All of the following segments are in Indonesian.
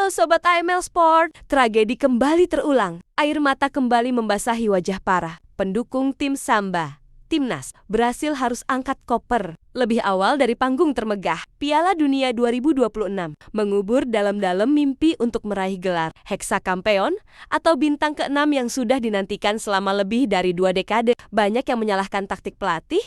Halo Sobat AML Sport, tragedi kembali terulang. Air mata kembali membasahi wajah para pendukung tim Samba. Timnas berhasil harus angkat koper lebih awal dari panggung termegah Piala Dunia 2026, mengubur dalam-dalam mimpi untuk meraih gelar Hexakampeon atau bintang ke-6 yang sudah dinantikan selama lebih dari 2 dekade. Banyak yang menyalahkan taktik pelatih,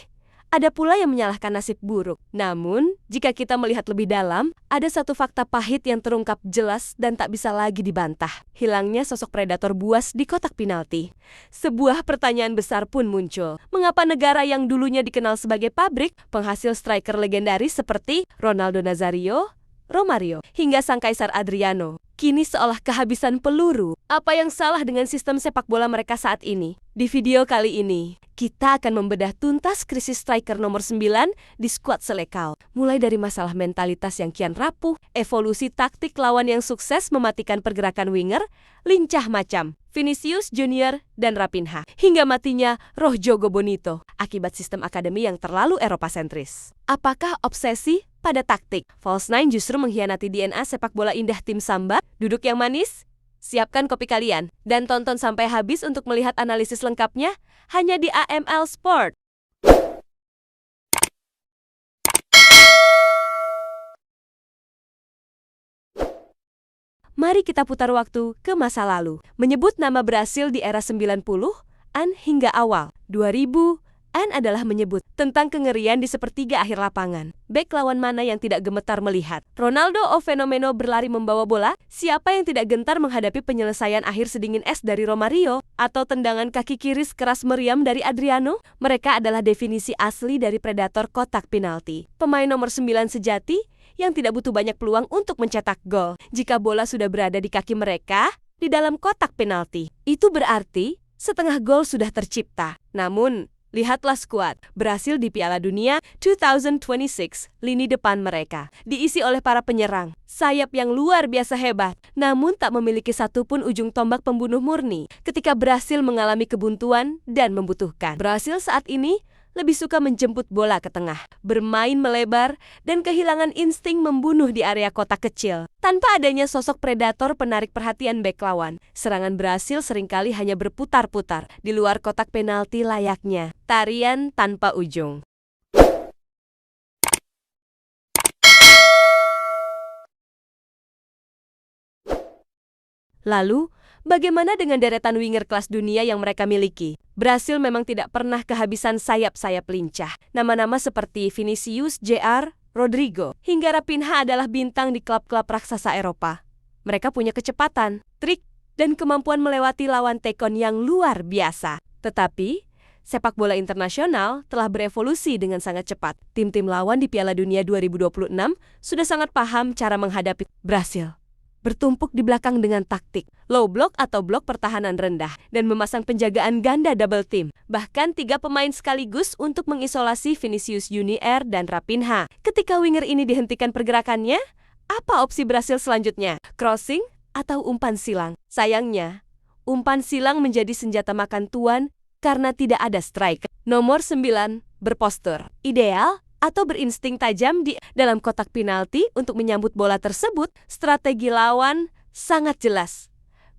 ada pula yang menyalahkan nasib buruk. Namun, jika kita melihat lebih dalam, ada satu fakta pahit yang terungkap jelas dan tak bisa lagi dibantah. Hilangnya sosok predator buas di kotak penalti. Sebuah pertanyaan besar pun muncul. Mengapa negara yang dulunya dikenal sebagai pabrik penghasil striker legendaris seperti Ronaldo Nazario, Romario, hingga sang Kaisar Adriano kini seolah kehabisan peluru? Apa yang salah dengan sistem sepak bola mereka saat ini? Di video kali ini, kita akan membedah tuntas krisis striker nomor 9 di skuad Selekau. Mulai dari masalah mentalitas yang kian rapuh, evolusi taktik lawan yang sukses mematikan pergerakan winger, lincah macam Vinicius Junior dan Raphinha, hingga matinya roh Jogo Bonito akibat sistem akademi yang terlalu Eropa-sentris. Apakah obsesi pada taktik False Nine justru mengkhianati DNA sepak bola indah tim Samba? Duduk yang manis, siapkan kopi kalian, dan tonton sampai habis untuk melihat analisis lengkapnya hanya di AML Sport. Mari kita putar waktu ke masa lalu, menyebut nama Brasil di era 90-an hingga awal 2000-an adalah menyebut tentang kengerian di sepertiga akhir lapangan. Bek lawan mana yang tidak gemetar melihat Ronaldo o fenomeno berlari membawa bola? Siapa yang tidak gentar menghadapi penyelesaian akhir sedingin es dari Romario atau tendangan kaki kiri keras meriam dari Adriano? Mereka adalah definisi asli dari predator kotak penalti. Pemain nomor 9 sejati yang tidak butuh banyak peluang untuk mencetak gol. Jika bola sudah berada di kaki mereka, di dalam kotak penalti, itu berarti setengah gol sudah tercipta. Namun, lihatlah skuad Brasil di Piala Dunia 2026. Lini depan mereka diisi oleh para penyerang, sayap yang luar biasa hebat, namun tak memiliki satupun ujung tombak pembunuh murni ketika Brasil mengalami kebuntuan dan membutuhkan. Brasil saat ini lebih suka menjemput bola ke tengah, bermain melebar, dan kehilangan insting membunuh di area kotak kecil. Tanpa adanya sosok predator penarik perhatian bek lawan, serangan Brasil seringkali hanya berputar-putar di luar kotak penalti layaknya tarian tanpa ujung. Lalu, bagaimana dengan deretan winger kelas dunia yang mereka miliki? Brasil memang tidak pernah kehabisan sayap-sayap lincah. Nama-nama seperti Vinicius Jr., Rodrigo, hingga Raphinha adalah bintang di klub-klub raksasa Eropa. Mereka punya kecepatan, trik, dan kemampuan melewati lawan tekon yang luar biasa. Tetapi, sepak bola internasional telah berevolusi dengan sangat cepat. Tim-tim lawan di Piala Dunia 2026 sudah sangat paham cara menghadapi Brasil. Bertumpuk di belakang dengan taktik low block atau blok pertahanan rendah dan memasang penjagaan ganda double team. Bahkan 3 pemain sekaligus untuk mengisolasi Vinicius Junior dan Raphinha. Ketika winger ini dihentikan pergerakannya, apa opsi Brasil selanjutnya? Crossing atau umpan silang? Sayangnya, umpan silang menjadi senjata makan tuan karena tidak ada striker. Nomor 9 berpostur ideal atau berinsting tajam di dalam kotak penalti untuk menyambut bola tersebut. Strategi lawan sangat jelas.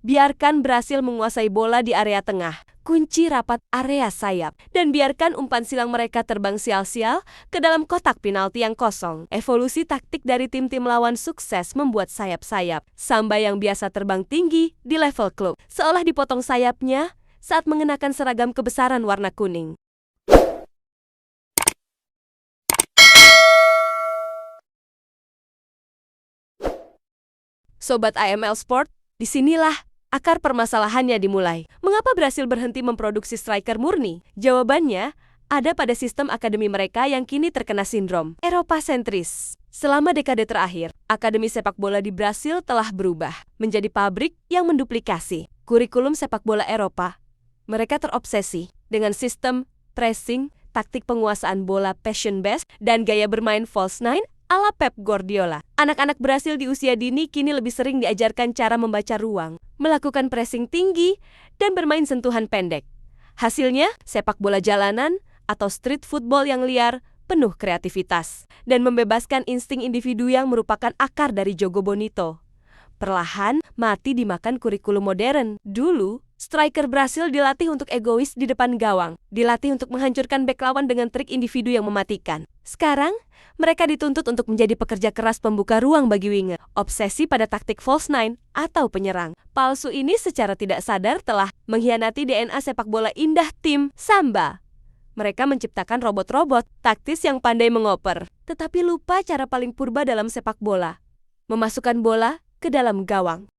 Biarkan Brasil menguasai bola di area tengah, kunci rapat area sayap, dan biarkan umpan silang mereka terbang sial-sial ke dalam kotak penalti yang kosong. Evolusi taktik dari tim-tim lawan sukses membuat sayap-sayap Samba yang biasa terbang tinggi di level klub, seolah dipotong sayapnya saat mengenakan seragam kebesaran warna kuning. Sobat AML Sport, disinilah akar permasalahannya dimulai. Mengapa Brasil berhenti memproduksi striker murni? Jawabannya ada pada sistem akademi mereka yang kini terkena sindrom Eropa-sentris. Selama dekade terakhir, akademi sepak bola di Brasil telah berubah menjadi pabrik yang menduplikasi kurikulum sepak bola Eropa. Mereka terobsesi dengan sistem pressing, taktik penguasaan bola passion-based, dan gaya bermain false nine ala Pep Guardiola. Anak-anak Brasil di usia dini kini lebih sering diajarkan cara membaca ruang, melakukan pressing tinggi, dan bermain sentuhan pendek. Hasilnya, sepak bola jalanan atau street football yang liar, penuh kreativitas, dan membebaskan insting individu yang merupakan akar dari Jogo Bonito. perlahan mati dimakan kurikulum modern. Dulu, striker Brasil dilatih untuk egois di depan gawang, dilatih untuk menghancurkan bek lawan dengan trik individu yang mematikan. Sekarang, mereka dituntut untuk menjadi pekerja keras pembuka ruang bagi winger, obsesi pada taktik false nine atau penyerang. Palsu ini secara tidak sadar telah mengkhianati DNA sepak bola indah tim Samba. Mereka menciptakan robot-robot taktis yang pandai mengoper, tetapi lupa cara paling purba dalam sepak bola, memasukkan bola ke dalam gawang.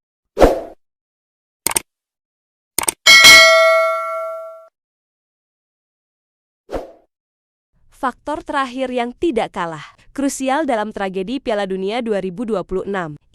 Faktor terakhir yang tidak kalah krusial dalam tragedi Piala Dunia 2026.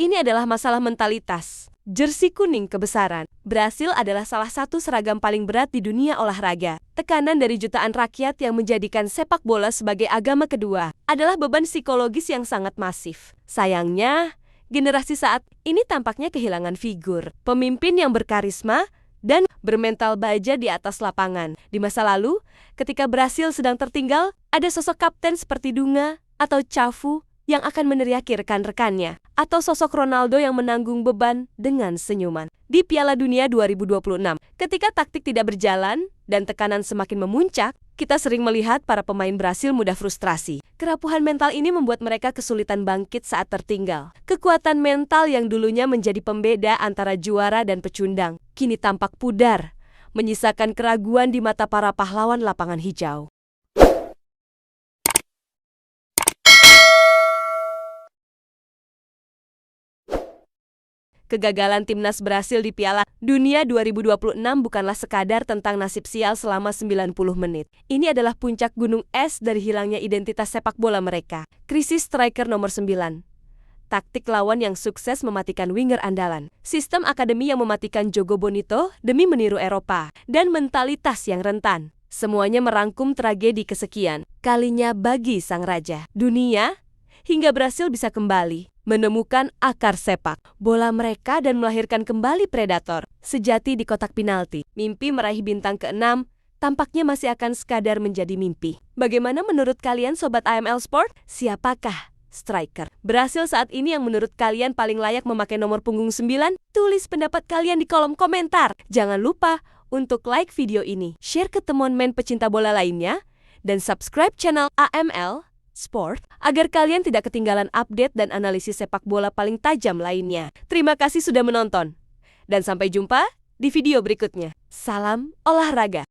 Ini adalah masalah mentalitas. Jersey kuning kebesaran. Brasil adalah salah satu seragam paling berat di dunia olahraga. Tekanan dari jutaan rakyat yang menjadikan sepak bola sebagai agama kedua adalah beban psikologis yang sangat masif. Sayangnya, generasi saat ini tampaknya kehilangan figur pemimpin yang berkarisma dan bermental baja di atas lapangan. Di masa lalu, ketika Brasil sedang tertinggal, ada sosok kapten seperti Dunga atau Cafu yang akan meneriaki rekan-rekannya, atau sosok Ronaldo yang menanggung beban dengan senyuman. Di Piala Dunia 2026, ketika taktik tidak berjalan dan tekanan semakin memuncak, kita sering melihat para pemain Brasil mudah frustrasi. Kerapuhan mental ini membuat mereka kesulitan bangkit saat tertinggal. Kekuatan mental yang dulunya menjadi pembeda antara juara dan pecundang, kini tampak pudar, menyisakan keraguan di mata para pahlawan lapangan hijau. Kegagalan timnas Brasil di Piala Dunia 2026 bukanlah sekadar tentang nasib sial selama 90 menit. Ini adalah puncak gunung es dari hilangnya identitas sepak bola mereka. Krisis striker nomor 9. Taktik lawan yang sukses mematikan winger andalan. Sistem akademi yang mematikan Jogo Bonito demi meniru Eropa. Dan mentalitas yang rentan. Semuanya merangkum tragedi kesekian kalinya bagi sang raja dunia, hingga Brasil bisa kembali menemukan akar sepak bola mereka dan melahirkan kembali predator sejati di kotak penalti. Mimpi meraih bintang ke-6 tampaknya masih akan sekadar menjadi mimpi. Bagaimana menurut kalian Sobat AML Sport? Siapakah striker Brasil saat ini yang menurut kalian paling layak memakai nomor punggung 9? Tulis pendapat kalian di kolom komentar. Jangan lupa untuk like video ini, share ke teman-teman pecinta bola lainnya, dan subscribe channel AML Sport agar kalian tidak ketinggalan update dan analisis sepak bola paling tajam lainnya. Terima kasih sudah menonton, dan sampai jumpa di video berikutnya. Salam olahraga.